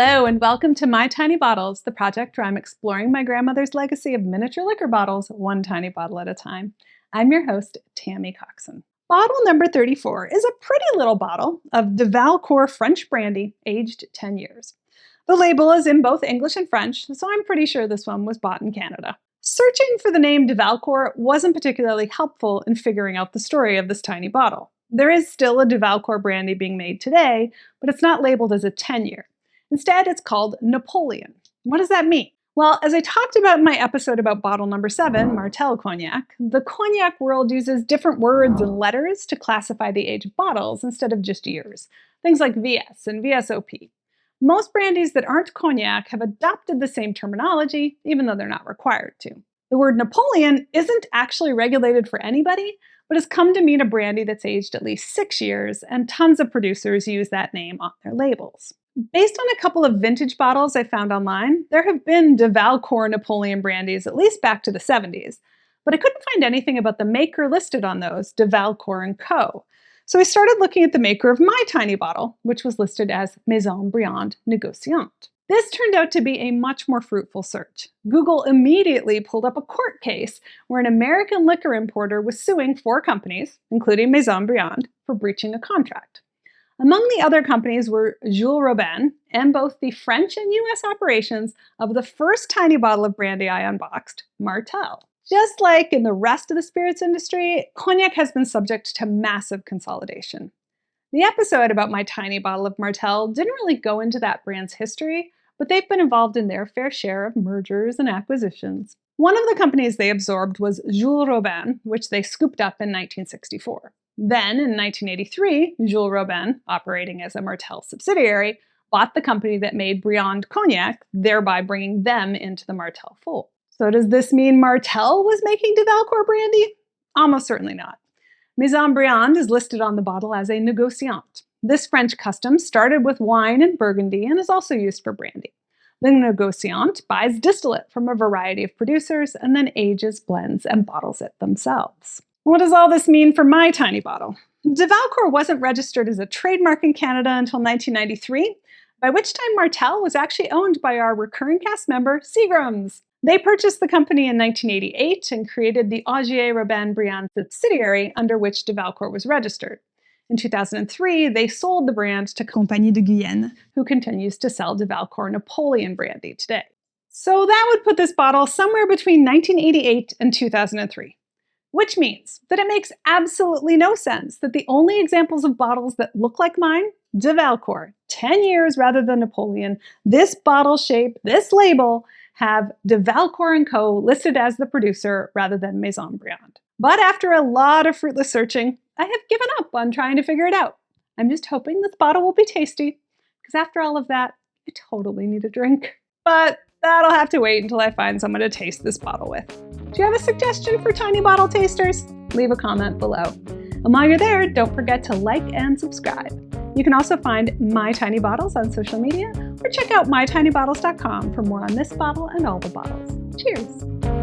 Hello and welcome to My Tiny Bottles, the project where I'm exploring my grandmother's legacy of miniature liquor bottles, one tiny bottle at a time. I'm your host, Tammy Coxon. Bottle number 34 is a pretty little bottle of de Valcourt French brandy, aged 10 years. The label is in both English and French, so I'm pretty sure this one was bought in Canada. Searching for the name de Valcourt wasn't particularly helpful in figuring out the story of this tiny bottle. There is still a de Valcourt brandy being made today, but it's not labeled as a 10-year. Instead, it's called Napoleon. What does that mean? Well, as I talked about in my episode about bottle number 7, Martell Cognac, the cognac world uses different words and letters to classify the age of bottles instead of just years. Things like VS and VSOP. Most brandies that aren't cognac have adopted the same terminology, even though they're not required to. The word Napoleon isn't actually regulated for anybody, but has come to mean a brandy that's aged at least 6 years, and tons of producers use that name on their labels. Based on a couple of vintage bottles I found online, there have been de Valcourt Napoleon brandies at least back to the 70s, but I couldn't find anything about the maker listed on those, de Valcourt & Co. So I started looking at the maker of my tiny bottle, which was listed as Maison Brandy negociant. This turned out to be a much more fruitful search. Google immediately pulled up a court case where an American liquor importer was suing 4 companies, including Maison Brandy, for breaching a contract. Among the other companies were Jules Robin and both the French and US operations of the first tiny bottle of brandy I unboxed, Martell. Just like in the rest of the spirits industry, cognac has been subject to massive consolidation. The episode about my tiny bottle of Martell didn't really go into that brand's history, but they've been involved in their fair share of mergers and acquisitions. One of the companies they absorbed was Jules Robin, which they scooped up in 1964. Then, in 1983, Jules Robin, operating as a Martell subsidiary, bought the company that made Briand Cognac, thereby bringing them into the Martell fold. So does this mean Martell was making de Valcourt brandy? Almost certainly not. Maison Brandy is listed on the bottle as a negociant. This French custom started with wine and Burgundy and is also used for brandy. The negociant buys distillate from a variety of producers and then ages, blends, and bottles it themselves. What does all this mean for my tiny bottle? De Valcourt wasn't registered as a trademark in Canada until 1993, by which time Martell was actually owned by our recurring cast member, Seagrams. They purchased the company in 1988 and created the Augier Robin Briand subsidiary under which de Valcourt was registered. In 2003, they sold the brand to Compagnie de Guyenne, who continues to sell de Valcourt Napoleon brandy today. So that would put this bottle somewhere between 1988 and 2003. Which means that it makes absolutely no sense that the only examples of bottles that look like mine, de Valcourt, 10 years rather than Napoleon, this bottle shape, this label, have de Valcourt & Co. listed as the producer rather than Maison Brandy. But after a lot of fruitless searching, I have given up on trying to figure it out. I'm just hoping this bottle will be tasty, because after all of that, I totally need a drink. But that'll have to wait until I find someone to taste this bottle with. Do you have a suggestion for tiny bottle tasters? Leave a comment below. And while you're there, don't forget to like and subscribe. You can also find My Tiny Bottles on social media or check out mytinybottles.com for more on this bottle and all the bottles. Cheers!